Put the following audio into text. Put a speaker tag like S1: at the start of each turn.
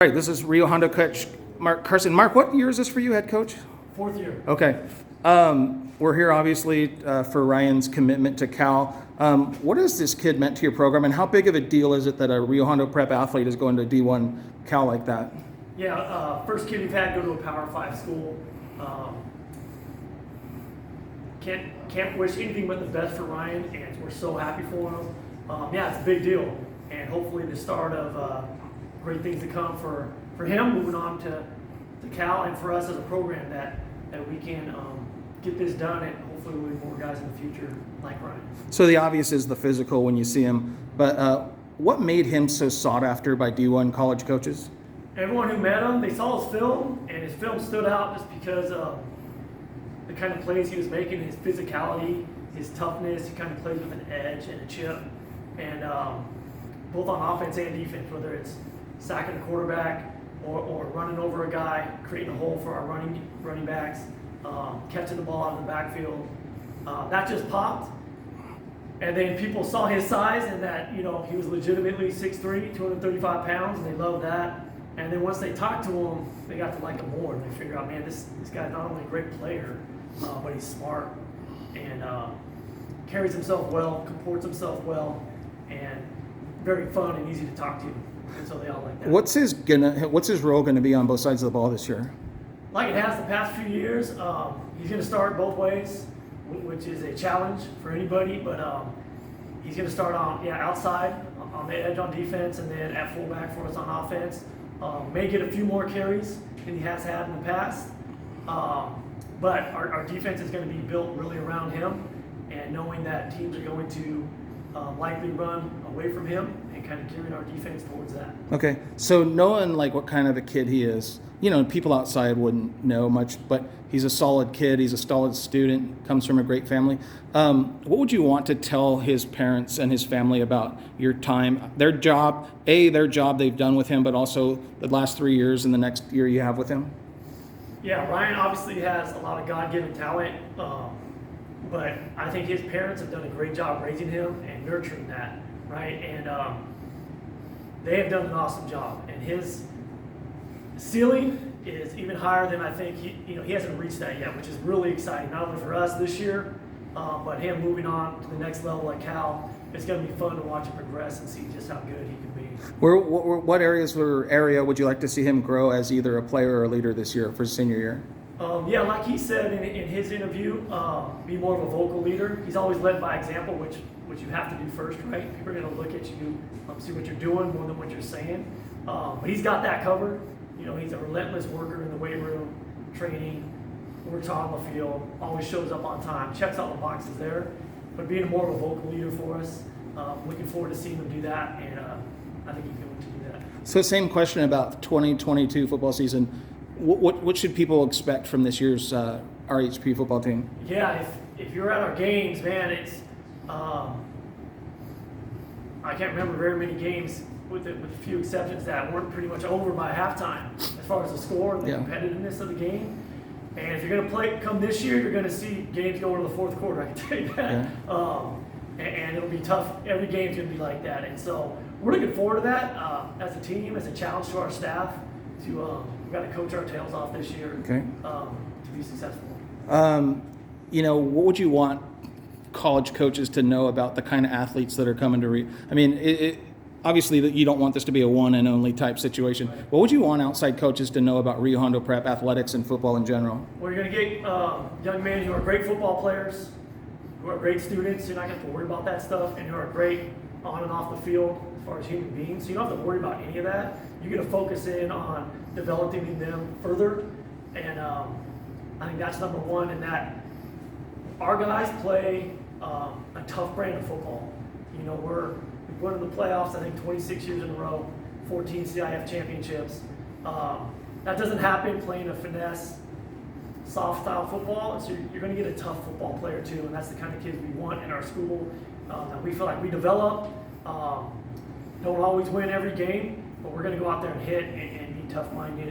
S1: All right, this is Rio Hondo coach Carson. Mark, what year is this for you, head coach?
S2: Fourth year.
S1: Okay. We're here obviously for Ryan's commitment to Cal. What has this kid meant to your program, and how big of a deal is it that a Rio Hondo prep athlete is going to D1 Cal like that?
S2: Yeah, first kid we've had go to a Power 5 school. Can't wish anything but the best for Ryan, and we're so happy for him. Yeah, it's a big deal, and hopefully the start of great things to come for him moving on to Cal, and for us as a program that we can get this done, and hopefully we'll be more guys in the future like Ryan.
S1: So the obvious is the physical when you see him, but what made him so sought after by D1 college coaches?
S2: Everyone who met him, they saw his film, and his film stood out just because of the kind of plays he was making, his physicality, his toughness. He kind of plays with an edge and a chip, and both on offense and defense, whether it's sacking a quarterback or running over a guy, creating a hole for our running backs, catching the ball out of the backfield. That just popped. And then people saw his size and that, he was legitimately 6'3", 235 pounds, and they loved that. And then once they talked to him, they got to like him more, and they figured out, man, this guy's not only a great player, but he's smart and carries himself well, comports himself well, and very fun and easy to talk to. And so they all like that.
S1: What's his role gonna be on both sides of the ball this year?
S2: Like it has the past few years, he's going to start both ways, which is a challenge for anybody. But he's going to start on outside, on the edge on defense, and then at fullback for us on offense. May get a few more carries than he has had in the past. But our defense is going to be built really around him, and knowing that teams are going to likely run away from him and kind of gearing our defense towards that.
S1: Okay, so knowing like what kind of a kid he is, people outside wouldn't know much, but he's a solid kid, he's a solid student, comes from a great family. What would you want to tell his parents and his family about your time, their job they've done with him, but also the last 3 years and the next year you have with him?
S2: Yeah, Ryan obviously has a lot of God-given talent, but I think his parents have done a great job raising him and nurturing that, right? And they have done an awesome job. And his ceiling is even higher than I think he hasn't reached that yet, which is really exciting, not only for us this year, but him moving on to the next level at Cal. It's going to be fun to watch him progress and see just how good he can be.
S1: What area would you like to see him grow as either a player or a leader this year for his senior year?
S2: Yeah, like he said in his interview, be more of a vocal leader. He's always led by example, which you have to do first, right? People are going to look at you, see what you're doing more than what you're saying. But he's got that covered. He's a relentless worker in the weight room, training, works on the field, always shows up on time, checks all the boxes there. But being more of a vocal leader for us, looking forward to seeing him do that, and I think he's going to do that.
S1: So same question about 2022 football season. What should people expect from this year's RHP football team?
S2: Yeah, if you're at our games, man, it's I can't remember very many games with a few exceptions that weren't pretty much over by halftime as far as the score and the competitiveness of the game. And if you're going to come this year, you're going to see games go into the fourth quarter, I can tell you that. Yeah. And it'll be tough. Every game's going to be like that. And so we're looking forward to that as a team, as a challenge to our staff. We've got to coach our tails off this year to be successful.
S1: What would you want college coaches to know about the kind of athletes that are coming to obviously you don't want this to be a one and only type situation. What would you want outside coaches to know about Rio Hondo Prep athletics and football in general?
S2: Well, you're going to get young men who are great football players, who are great students. You're not going to have to worry about that stuff, and who are great on and off the field as far as human beings. So you don't have to worry about any of that. You're going to focus in on developing them further, and I think that's number one. And that our guys play a tough brand of football. We've won in the playoffs, I think 26 years in a row, 14 CIF championships. That doesn't happen playing a finesse, soft style football. So you're going to get a tough football player too, and that's the kind of kids we want in our school. That we feel like we develop. Don't always win every game, but we're going to go out there and hit and be tough-minded